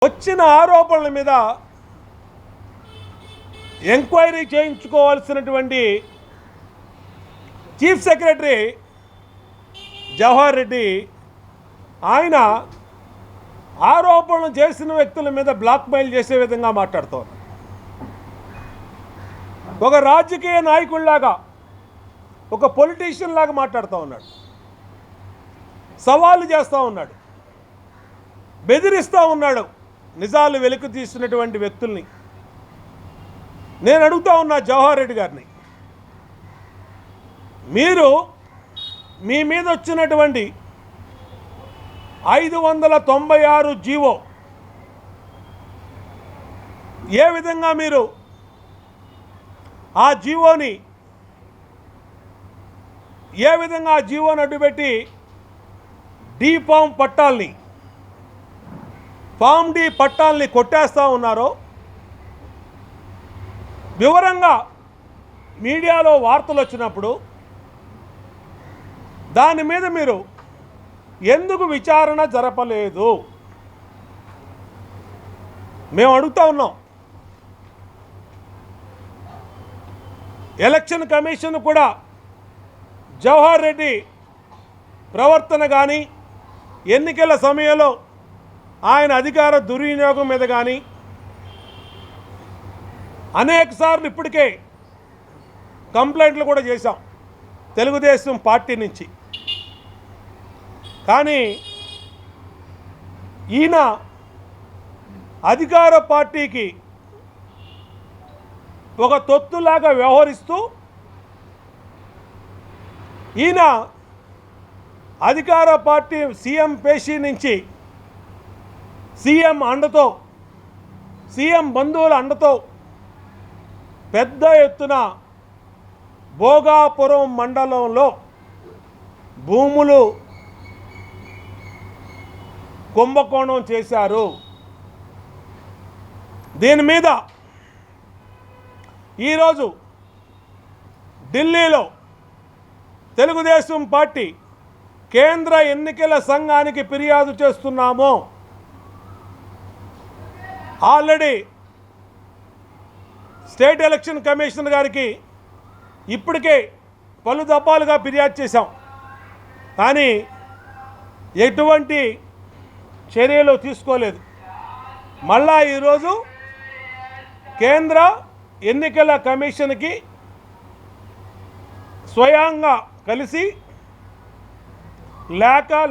వచ్చిన ఆరోపణల మీద ఎంక్వైరీ చేయించుకోవాల్సినటువంటి చీఫ్ సెక్రటరీ జవహర్ రెడ్డి ఆయన ఆరోపణలు చేసిన వ్యక్తుల మీద బ్లాక్మెయిల్ చేసే విధంగా మాట్లాడుతారు. ఒక రాజకీయ నాయకుడిలాగా, ఒక పొలిటీషియన్ లాగా మాట్లాడుతూ ఉన్నాడు, సవాలు చేస్తూ ఉన్నాడు, బెదిరిస్తూ ఉన్నాడు నిజాలు వెలికి తీసినటువంటి వ్యక్తుల్ని. నేను అడుగుతా ఉన్నా జవహర్ రెడ్డి గారిని, మీరు మీ మీద వచ్చినటువంటి 596 జీవో ఏ విధంగా మీరు ఆ జీవోని అడ్డుపెట్టి డి ఫామ్ పట్టాల్ని, ఫామ్ డి పట్టాల్ని కొట్టేస్తూ ఉన్నారో వివరంగా మీడియాలో వార్తలు వచ్చినప్పుడు దాని మీద మీరు ఎందుకు విచారణ జరపలేదు? మేము అడుగుతా ఉన్నాం. ఎలక్షన్ కమిషన్ కూడా జవహర్ రెడ్డి ప్రవర్తన కానీ, ఎన్నికల సమయంలో ఆయన అధికార దుర్వినియోగం మీద కానీ అనేకసార్లు ఇప్పటికే కంప్లైంట్లు కూడా చేశాం తెలుగుదేశం పార్టీ నుంచి. కానీ ఈయన అధికార పార్టీకి ఒక తొత్తులాగా వ్యవహరిస్తూ, ఈయన అధికార పార్టీ సీఎం పేషీ నుంచి సీఎం అండతో, సీఎం బంధువుల అండతో పెద్ద ఎత్తున భోగాపురం మండలంలో భూములు కుంభకోణం చేశారు. దీని మీద ఈరోజు ఢిల్లీలో తెలుగుదేశం పార్టీ కేంద్ర ఎన్నికల సంఘానికి ఫిర్యాదు చేస్తున్నాము. ఆల్రెడీ స్టేట్ ఎలక్షన్ కమిషనర్ గారికి ఇప్పటికే పలు దఫాలుగా ఫిర్యాదు చేశాం. కానీ ఎటువంటి చర్యలు తీసుకోలేదు. మళ్ళా ఈరోజు కేంద్ర ఎన్నికల కమిషన్కి స్వయంగా కలిసి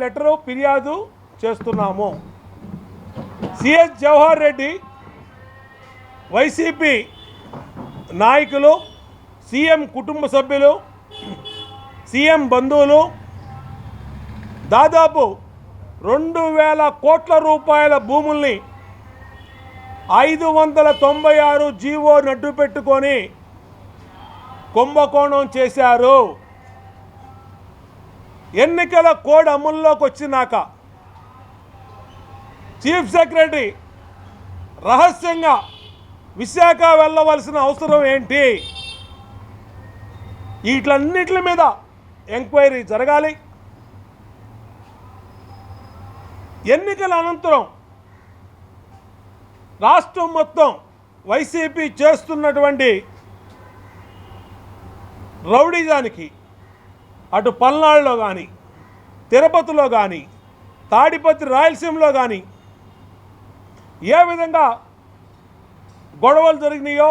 లెటరు ఫిర్యాదు చేస్తున్నాము. సిఎస్ జవహర్ రెడ్డి, వైసీపీ నాయకులు, సీఎం కుటుంబ సభ్యులు, సీఎం బంధువులు దాదాపు 2000 కోట్ల రూపాయల భూముల్ని 596 జీవో నడ్డు పెట్టుకొని కుంభకోణం చేశారు. ఎన్నికల కోడ్ అమల్లోకి వచ్చినాక చీఫ్ సెక్రటరీ రహస్యంగా విశాఖ వెళ్ళవలసిన అవసరం ఏంటి? వీటన్నిటి మీద ఎంక్వైరీ జరగాలి. ఎన్నికల అనంతరం రాష్ట్రం మొత్తం వైసీపీ చేస్తున్నటువంటి రౌడీజానికి, అటు పల్నాడులో కానీ, తిరుపతిలో కానీ, తాడిపత్రి రాయలసీమలో కానీ ఏ విధంగా గొడవలు జరిగినాయో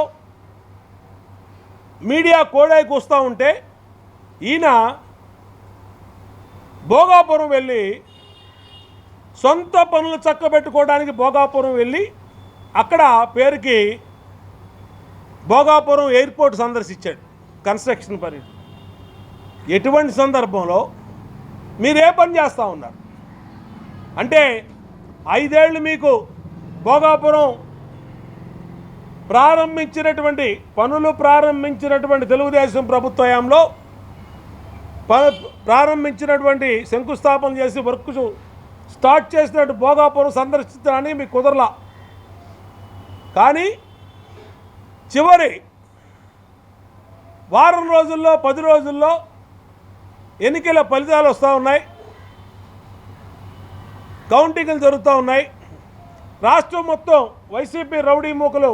మీడియా కోడైకి వస్తూ ఉంటే, ఈయన భోగాపురం వెళ్ళి సొంత పనులు చక్కబెట్టుకోవడానికి భోగాపురం వెళ్ళి అక్కడ పేరుకి భోగాపురం ఎయిర్పోర్ట్ సందర్శించాడు కన్స్ట్రక్షన్ పని. ఎటువంటి సందర్భంలో మీరు ఏ పని చేస్తూ ఉన్నారు? అంటే 5 ఏళ్ళు మీకు భోగాపురం పనులు ప్రారంభించినటువంటి తెలుగుదేశం ప్రభుత్వంలో ప్రారంభించినటువంటి శంకుస్థాపన చేసి వర్క్ స్టార్ట్ చేసినట్టు భోగాపురం సందర్శించడానికి మీకు కుదరలా. కానీ చివరి వారం రోజుల్లో, 10 రోజుల్లో ఎన్నికల ఫలితాలు వస్తూ ఉన్నాయి. కౌంటింగ్లు జరుగుతూ ఉన్నాయి. రాష్ట్రం మొత్తం వైసీపీ రౌడీ మూకలు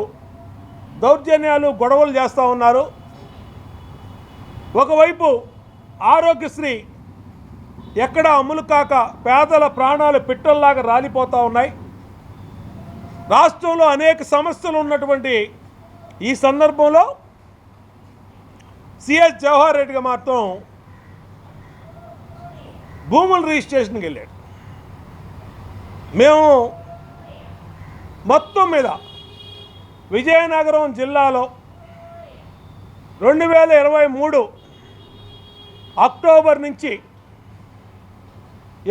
దౌర్జన్యాలు గొడవలు చేస్తూ ఉన్నారు. ఒకవైపు ఆరోగ్యశ్రీ ఎక్కడ అమలు కాక పేదల ప్రాణాలు పిట్టల్లాగా రాలిపోతూ ఉన్నాయి. రాష్ట్రంలో అనేక సమస్యలు ఉన్నటువంటి ఈ సందర్భంలో సిఎస్ జవహర్ రెడ్డిగా మాత్రం భూముల రిజిస్ట్రేషన్కి వెళ్ళాడు. మేము మొత్తం మీద విజయనగరం జిల్లాలో 2023 అక్టోబర్ నుంచి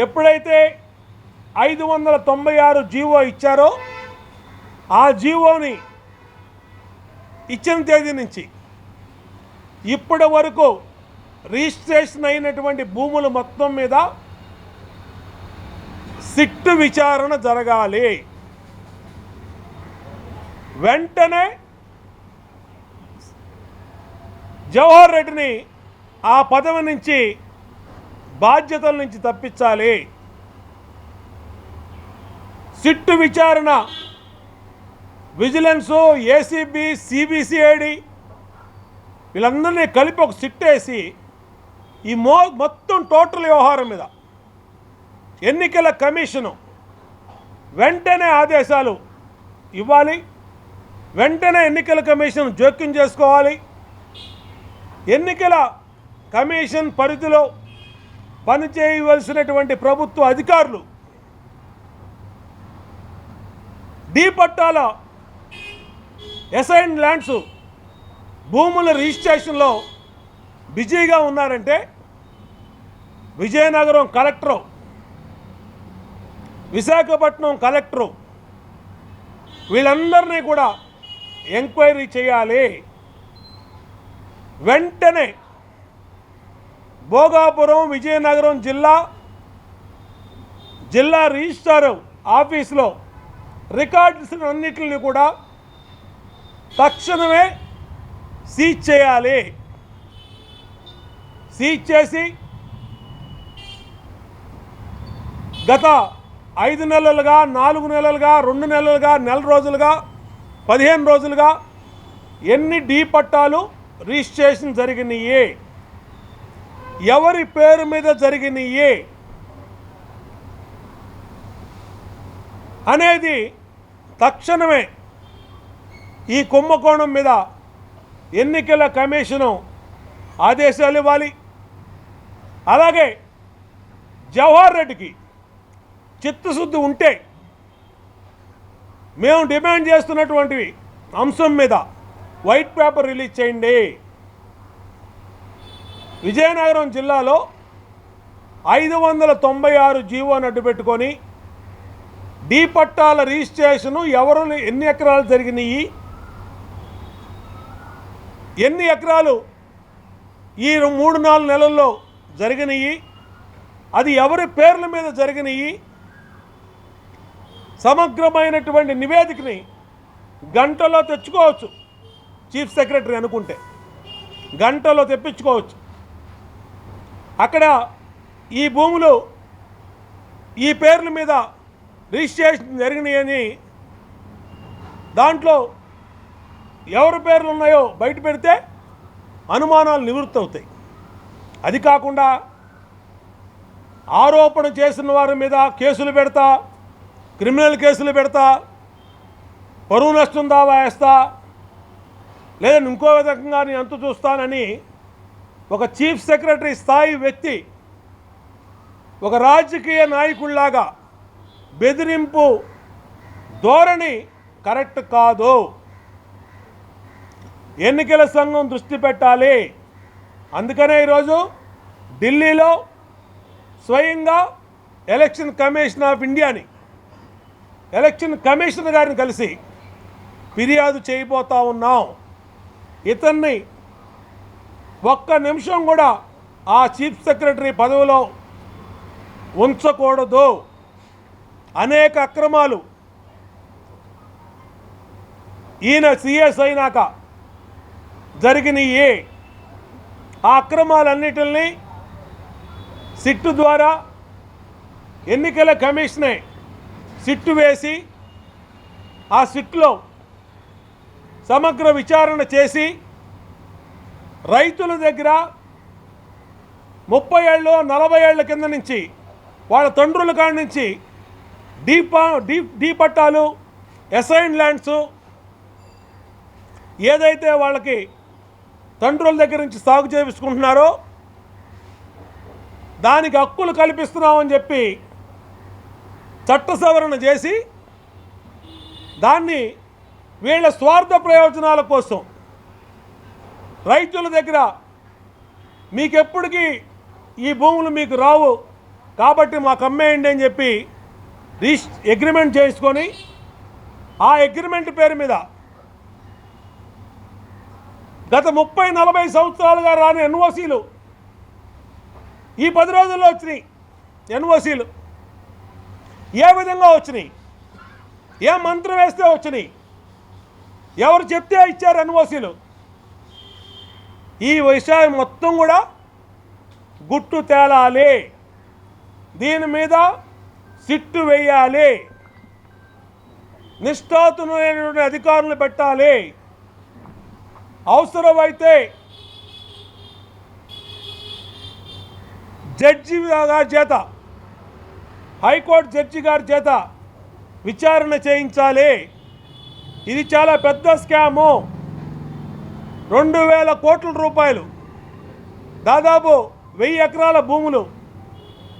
ఎప్పుడైతే 596 జీవో ఇచ్చారో ఆ జీవోని ఇచ్చిన తేదీ నుంచి ఇప్పటి వరకు రిజిస్ట్రేషన్ అయినటువంటి భూములు మొత్తం మీద సిట్టు విచారణ జరగాలి. వెంటనే జవహర్ రెడ్డిని ఆ పదవి నుంచి బాధ్యతల నుంచి తప్పించాలి. సిట్టు విచారణ విజిలెన్సు, ఏసీబీ, సిబిసిఐడి వీళ్ళందరినీ కలిపి ఒక సిట్ వేసి ఈ మొత్తం టోటల్ వ్యవహారం మీద ఎన్నికల కమిషను వెంటనే ఆదేశాలు ఇవ్వాలి. వెంటనే ఎన్నికల కమిషన్ జోక్యం చేసుకోవాలి. ఎన్నికల కమిషన్ పరిధిలో పనిచేయవలసినటువంటి ప్రభుత్వ అధికారులు డి పట్టాల అసైన్డ్ ల్యాండ్స్ భూముల రిజిస్ట్రేషన్లో బిజీగా ఉన్నారంటే విజయనగరం కలెక్టరు, విశాఖపట్నం కలెక్టరు వీళ్ళందరినీ కూడా ఎంక్వైరీ చేయాలి. వెంటనే భోగాపురం విజయనగరం జిల్లా రిజిస్ట్రార్ ఆఫీసులో రికార్డ్స్ అన్నిటిని కూడా తక్షణమే సీజ్ చేయాలి. సీజ్ చేసి గత 5 నెలలుగా, 4 నెలలుగా, 2 నెలలుగా, నెల రోజులుగా, 15 రోజులుగా ఎన్ని డీ పట్టాలు రిజిస్ట్రేషన్ జరిగినాయి, ఎవరి పేరు మీద జరిగినాయి అనేది తక్షణమే ఈ కుంభకోణం మీద ఎన్నికల కమిషను ఆదేశాలు ఇవ్వాలి. అలాగే జవహర్ రెడ్డికి చిత్తశుద్ధి ఉంటే మేము డిమాండ్ చేస్తున్నటువంటి అంశం మీద వైట్ పేపర్ రిలీజ్ చేయండి. విజయనగరం జిల్లాలో 596 జీవోని అడ్డుపెట్టుకొని డీ పట్టాల రిజిస్ట్రేషను ఎవరు ఎన్ని ఎకరాలు జరిగినాయి, ఎన్ని ఎకరాలు ఈ 3-4 నెలల్లో జరిగినాయి, అది ఎవరి పేర్ల మీద జరిగినాయి, సమగ్రమైనటువంటి నివేదికని గంటలో తెచ్చుకోవచ్చు. చీఫ్ సెక్రటరీ అనుకుంటే గంటలో తెప్పించుకోవచ్చు. అక్కడ ఈ భూములు ఈ పేర్ల మీద రిజిస్ట్రేషన్ జరిగినాయని దాంట్లో ఎవరి పేర్లు ఉన్నాయో బయట పెడితే అనుమానాలు నివృత్తి అవుతాయి. అది కాకుండా ఆరోపణ చేసిన వారి మీద కేసులు పెడతా, క్రిమినల్ కేసులు పెడతా, పరువు నష్టం దావా వేస్తా, లేదా ఇంకో విధంగా నేను అంతు చూస్తానని ఒక చీఫ్ సెక్రటరీ స్థాయి వ్యక్తి ఒక రాజకీయ నాయకుల్లాగా బెదిరింపు ధోరణి కరెక్ట్ కాదు. ఎన్నికల సంఘం దృష్టి పెట్టాలి. అందుకనే ఈరోజు ఢిల్లీలో స్వయంగా ఎలక్షన్ కమిషన్ ఆఫ్ ఇండియాని, ఎలక్షన్ కమిషనర్ గారిని కలిసి ఫిర్యాదు చేయబోతా ఉన్నాం. ఇతన్ని ఒక్క నిమిషం కూడా ఆ చీఫ్ సెక్రటరీ పదవిలో ఉంచకూడదు. అనేక అక్రమాలు ఈయన సిఎస్ అయినాక జరిగినాయి. ఆ అక్రమాలన్నిటిని సిట్టు ద్వారా ఎన్నికల కమిషనే సిట్టు వేసి ఆ సిట్లో సమగ్ర విచారణ చేసి రైతుల దగ్గర 30 ఏళ్ళు 40 ఏళ్ల కింద నుంచి వాళ్ళ తండ్రుల కాడి నుంచి డీ పట్టాలు, అసైన్ ల్యాండ్స్ ఏదైతే వాళ్ళకి తండ్రుల దగ్గర నుంచి సాగు చేయించుకుంటున్నారో దానికి హక్కులు కల్పిస్తున్నామని చెప్పి చట్ట సవరణ చేసి దాన్ని వీళ్ళ స్వార్థ ప్రయోజనాల కోసం రైతుల దగ్గర మీకెప్పటికీ ఈ భూములు మీకు రావు కాబట్టి మాకు అమ్మేయండి అని చెప్పి అగ్రిమెంట్ చేసుకొని ఆ అగ్రిమెంట్ పేరు మీద గత 30-40 సంవత్సరాలుగా రాని ఎన్ఓసీలు ఈ 10 రోజుల్లో వచ్చినాయి. ఎన్ఓసీలు ఏ విధంగా వచ్చినాయి? ఏ మంత్రం వేస్తే వచ్చినాయి? ఎవరు చెప్తే ఇచ్చారు ఎన్ఓసీలు? ఈ విషయం మొత్తం కూడా గుట్టు తేలాలి, దీని మీద సిట్టు వేయాలి, నిష్ఠాతులైనటువంటి అధికారులు పెట్టాలి. అవసరమైతే జడ్జి గారి చేత, హైకోర్టు జడ్జి గారి చేత విచారణ చేయించాలి. ఇది చాలా పెద్ద స్కాము. 2000 కోట్ల రూపాయలు, దాదాపు 1000 ఎకరాల భూములు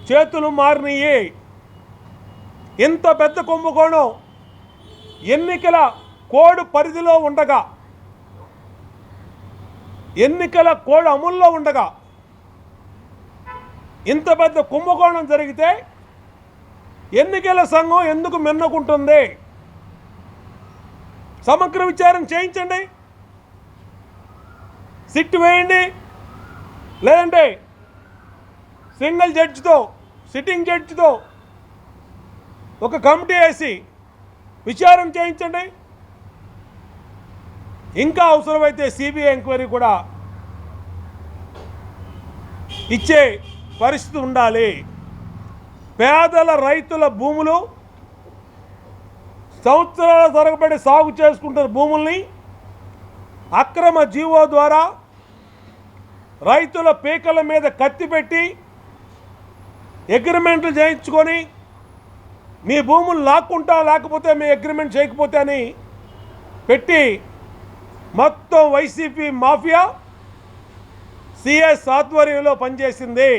చేతులు మారినాయి. ఇంత పెద్ద కుంభకోణం ఎన్నికల కోడ్ పరిధిలో ఉండగా, ఎన్నికల కోడ్ అమల్లో ఉండగా ఇంత పెద్ద కుంభకోణం జరిగితే ఎన్నికల సంఘం ఎందుకు మిన్నకుంటుంది? సమగ్ర విచారణ చేయించండి, సిట్ వేయండి, లేదంటే సింగిల్ జడ్జితో, సిట్టింగ్ జడ్జితో ఒక కమిటీ వేసి విచారణ చేయించండి. ఇంకా అవసరమైతే సిబిఐ ఎంక్వైరీ కూడా ఇచ్చే పరిస్థితి ఉండాలి. పేదల రైతుల భూములు, సంవత్సరాల తరబడి సాగు చేసుకుంటున్న భూముల్ని అక్రమ జీవో ద్వారా రైతుల పీకల మీద కత్తి పెట్టి అగ్రిమెంట్లు చేయించుకొని మీ భూములు లాక్కుంటా, లేకపోతే మీ అగ్రిమెంట్ చేయకపోతే అని పెట్టి మొత్తం వైసీపీ మాఫియా సిఎస్ ఆధ్వర్యంలో పనిచేసింది.